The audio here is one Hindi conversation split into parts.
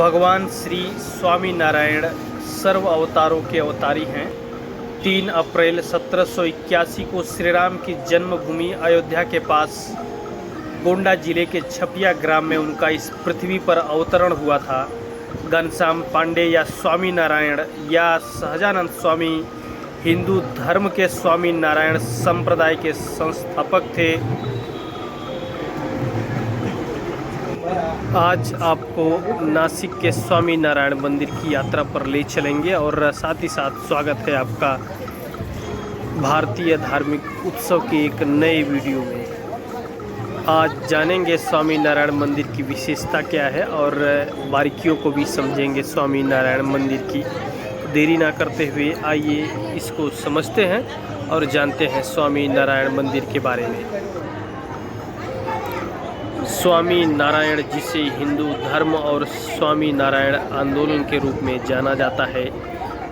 भगवान श्री स्वामी नारायण सर्व अवतारों के अवतारी हैं। 3 अप्रैल 1781 को श्री राम की जन्मभूमि अयोध्या के पास गोंडा जिले के छपिया ग्राम में उनका इस पृथ्वी पर अवतरण हुआ था। घनश्याम पांडे या स्वामी नारायण या सहजानंद स्वामी हिंदू धर्म के स्वामी नारायण संप्रदाय के संस्थापक थे। आज आपको नासिक के स्वामी नारायण मंदिर की यात्रा पर ले चलेंगे और साथ ही साथ स्वागत है आपका भारतीय धार्मिक उत्सव के एक नए वीडियो में। आज जानेंगे स्वामी नारायण मंदिर की विशेषता क्या है और बारीकियों को भी समझेंगे स्वामी नारायण मंदिर की। देरी ना करते हुए आइए इसको समझते हैं और जानते हैं स्वामी नारायण मंदिर के बारे में। स्वामी नारायण, जिसे हिंदू धर्म और स्वामी नारायण आंदोलन के रूप में जाना जाता है,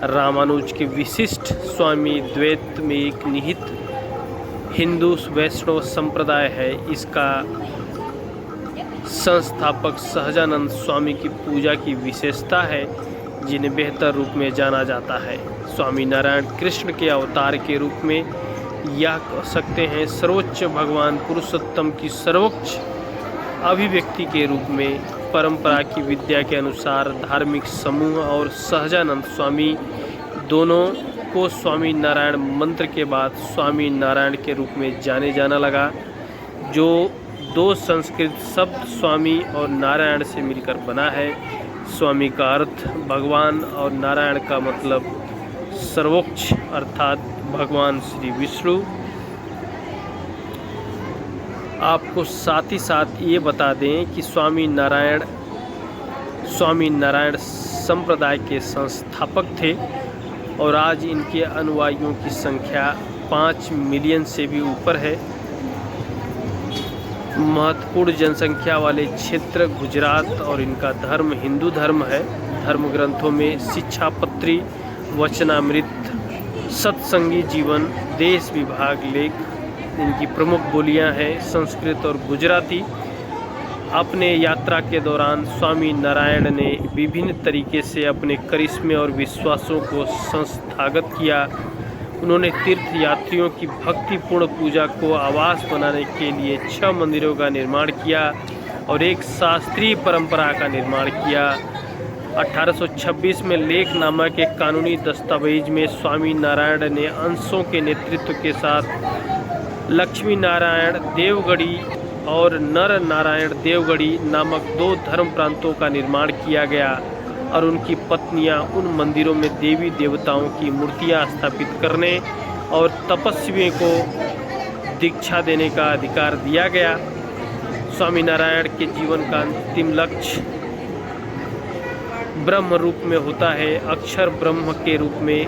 रामानुज के विशिष्ट स्वामी द्वैत में एक निहित हिंदू वैष्णव संप्रदाय है। इसका संस्थापक सहजानंद स्वामी की पूजा की विशेषता है, जिन्हें बेहतर रूप में जाना जाता है। स्वामी नारायण कृष्ण के अवतार के रूप में या कह सकते हैं सर्वोच्च भगवान पुरुषोत्तम की सर्वोच्च अभिव्यक्ति के रूप में परंपरा की विद्या के अनुसार धार्मिक समूह और सहजानंद स्वामी दोनों को स्वामी नारायण मंत्र के बाद स्वामी नारायण के रूप में जाने जाना लगा, जो 2 संस्कृत शब्द स्वामी और नारायण से मिलकर बना है। स्वामी का अर्थ भगवान और नारायण का मतलब सर्वोच्च अर्थात भगवान श्री विष्णु। आपको साथ ही साथ ये बता दें कि स्वामी नारायण संप्रदाय के संस्थापक थे और आज इनके अनुयायियों की संख्या 5 मिलियन से भी ऊपर है। महत्वपूर्ण जनसंख्या वाले क्षेत्र गुजरात और इनका धर्म हिंदू धर्म है। धर्म ग्रंथों में शिक्षापत्री, वचनामृत, सत्संगी जीवन, देश विभाग लेख इनकी प्रमुख बोलियां हैं संस्कृत और गुजराती। अपने यात्रा के दौरान स्वामी नारायण ने विभिन्न तरीके से अपने करिश्मे और विश्वासों को संस्थागत किया। उन्होंने तीर्थ यात्रियों की भक्तिपूर्ण पूजा को आवास बनाने के लिए 6 मंदिरों का निर्माण किया और एक शास्त्रीय परंपरा का निर्माण किया। 1826 में लेख नामक एक कानूनी दस्तावेज में स्वामी नारायण ने अंशों के नेतृत्व के साथ लक्ष्मी नारायण देवगढ़ी और नर नारायण देवगढ़ी नामक 2 धर्म प्रांतों का निर्माण किया गया और उनकी पत्नियां उन मंदिरों में देवी देवताओं की मूर्तियां स्थापित करने और तपस्वियों को दीक्षा देने का अधिकार दिया गया। स्वामी नारायण के जीवन का अंतिम लक्ष्य ब्रह्म रूप में होता है, अक्षर ब्रह्म के रूप में,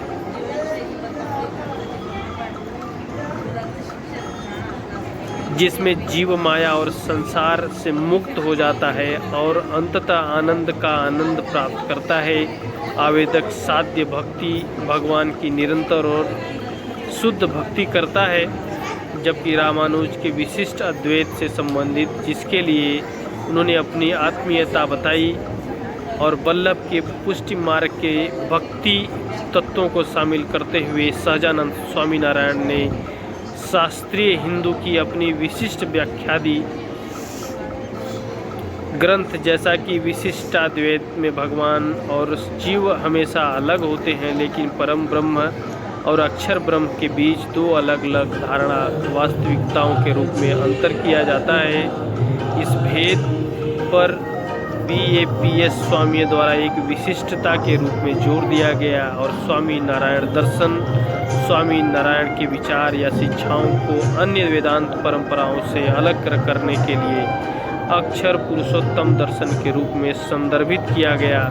जिसमें जीव माया और संसार से मुक्त हो जाता है और अंततः आनंद का आनंद प्राप्त करता है। आवेदक साध्य भक्ति भगवान की निरंतर और शुद्ध भक्ति करता है, जबकि रामानुज के विशिष्ट अद्वैत से संबंधित, जिसके लिए उन्होंने अपनी आत्मीयता बताई, और वल्लभ के पुष्टि मार्ग के भक्ति तत्वों को शामिल करते हुए सहजानंद स्वामी नारायण ने शास्त्रीय हिंदू की अपनी विशिष्ट व्याख्या दी। ग्रंथ जैसा कि विशिष्टाद्वैत में भगवान और जीव हमेशा अलग होते हैं, लेकिन परम ब्रह्म और अक्षर ब्रह्म के बीच 2 अलग अलग धारणा वास्तविकताओं के रूप में अंतर किया जाता है। इस भेद पर BAPS स्वामियों द्वारा एक विशिष्टता के रूप में जोर दिया गया और स्वामी नारायण दर्शन स्वामी नारायण के विचार या शिक्षाओं को अन्य वेदांत परंपराओं से अलग करने के लिए अक्षर पुरुषोत्तम दर्शन के रूप में संदर्भित किया गया।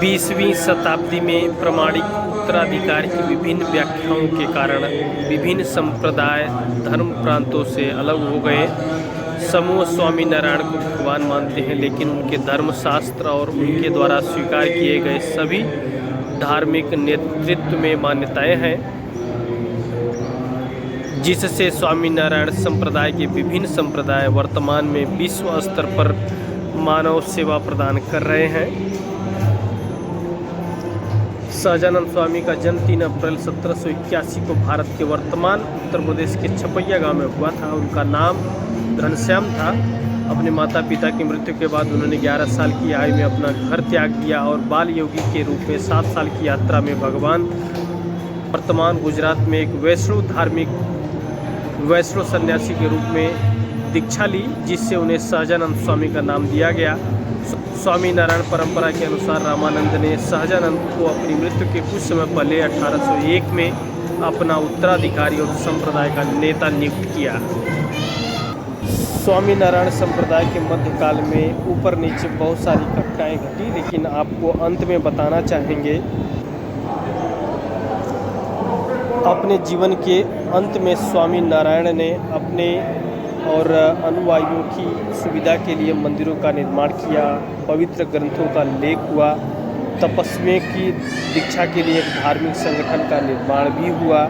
20वीं शताब्दी में प्रामाणिक उत्तराधिकार की विभिन्न व्याख्याओं के कारण विभिन्न संप्रदाय धर्म प्रांतों से अलग हो गए। समूह स्वामी नारायण को भगवान मानते हैं, लेकिन उनके धर्मशास्त्र और उनके द्वारा स्वीकार किए गए सभी धार्मिक नेतृत्व में मान्यताएं हैं, जिससे स्वामीनारायण संप्रदाय के विभिन्न संप्रदाय वर्तमान में विश्व स्तर पर मानव सेवा प्रदान कर रहे हैं। सहजानंद स्वामी का जन्म 3 अप्रैल 1781 को भारत के वर्तमान उत्तर प्रदेश के छपैया गांव में हुआ था। उनका नाम घनश्याम था। अपने माता पिता की मृत्यु के बाद उन्होंने 11 साल की आयु में अपना घर त्याग दिया और बाल योगी के रूप में 7 साल की यात्रा में भगवान वर्तमान गुजरात में एक वैष्णव सन्यासी के रूप में दीक्षा ली, जिससे उन्हें सहजानंद स्वामी का नाम दिया गया। स्वामी नारायण परंपरा के अनुसार रामानंद ने सहजानंद को अपनी मृत्यु के कुछ समय पहले 1801 में अपना उत्तराधिकारी और संप्रदाय का नेता नियुक्त किया। स्वामी नारायण संप्रदाय के मध्यकाल में ऊपर नीचे बहुत सारी घटनाएं घटी, लेकिन आपको अंत में बताना चाहेंगे। अपने जीवन के अंत में स्वामी नारायण ने अपने और अनुयायियों की सुविधा के लिए मंदिरों का निर्माण किया, पवित्र ग्रंथों का लेख हुआ, तपस्वियों की दीक्षा के लिए एक धार्मिक संगठन का निर्माण भी हुआ।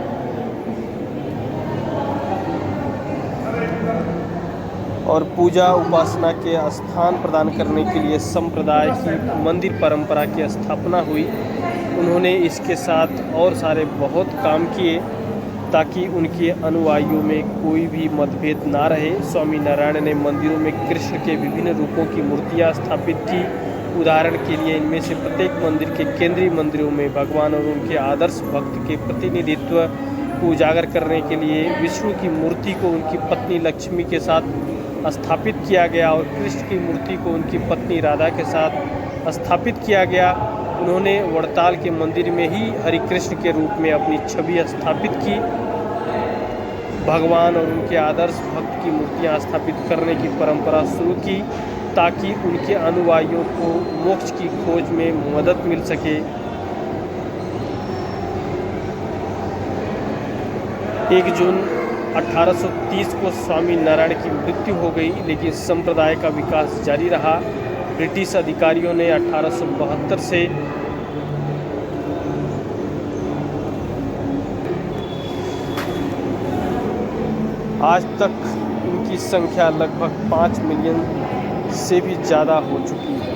और पूजा उपासना के स्थान प्रदान करने के लिए संप्रदाय की मंदिर परंपरा की स्थापना हुई। उन्होंने इसके साथ और सारे बहुत काम किए ताकि उनके अनुयायियों में कोई भी मतभेद ना रहे। स्वामी नारायण ने मंदिरों में कृष्ण के विभिन्न रूपों की मूर्तियां स्थापित की। उदाहरण के लिए इनमें से प्रत्येक मंदिर के केंद्रीय मंदिरों में भगवान और उनके आदर्श भक्त के प्रतिनिधित्व को उजागर करने के लिए विष्णु की मूर्ति को उनकी पत्नी लक्ष्मी के साथ स्थापित किया गया और कृष्ण की मूर्ति को उनकी पत्नी राधा के साथ स्थापित किया गया। उन्होंने वड़ताल के मंदिर में ही हरि कृष्ण के रूप में अपनी छवि स्थापित की। भगवान और उनके आदर्श भक्त की मूर्तियां स्थापित करने की परंपरा शुरू की ताकि उनके अनुयायियों को मोक्ष की खोज में मदद मिल सके। 1 जून 1830 को स्वामी नारायण की मृत्यु हो गई, लेकिन संप्रदाय का विकास जारी रहा। ब्रिटिश अधिकारियों ने 1872 से आज तक इनकी संख्या लगभग 5 मिलियन से भी ज़्यादा हो चुकी है।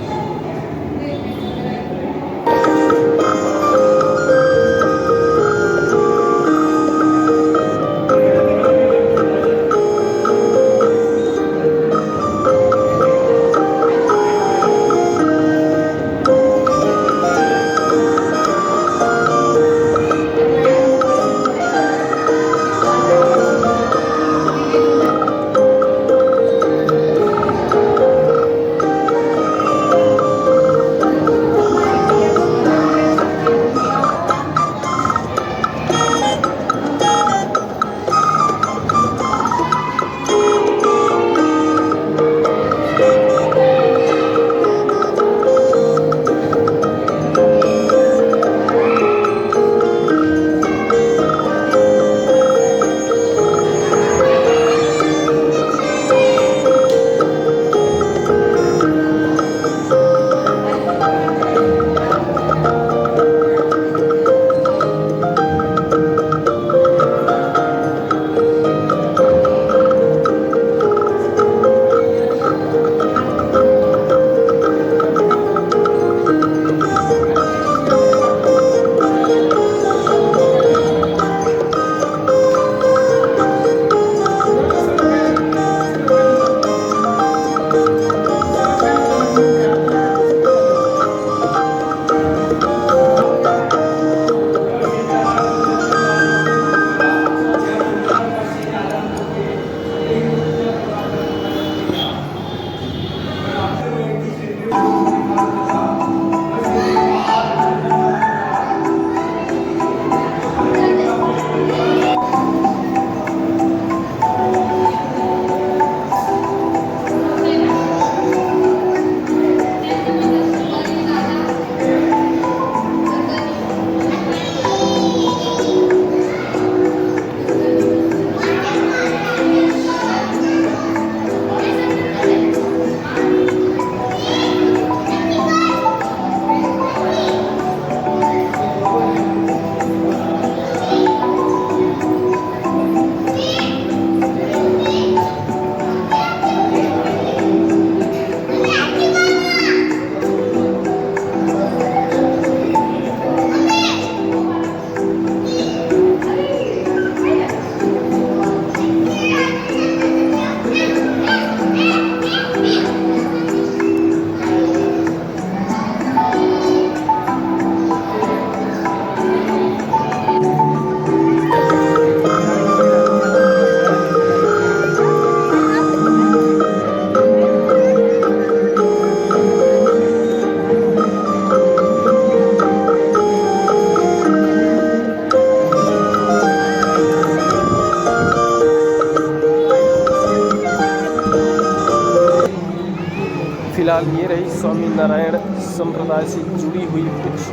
फिलहाल ये रही स्वामी नारायण संप्रदाय से जुड़ी हुई कुछ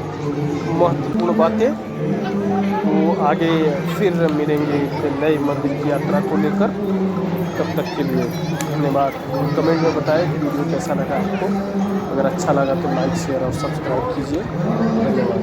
महत्वपूर्ण बातें। तो आगे फिर मिलेंगे एक नए मंदिर की यात्रा को लेकर। तब तक के लिए धन्यवाद। कमेंट में बताएं कि वीडियो कैसा लगा आपको। अगर अच्छा लगा तो लाइक शेयर और सब्सक्राइब कीजिए। धन्यवाद।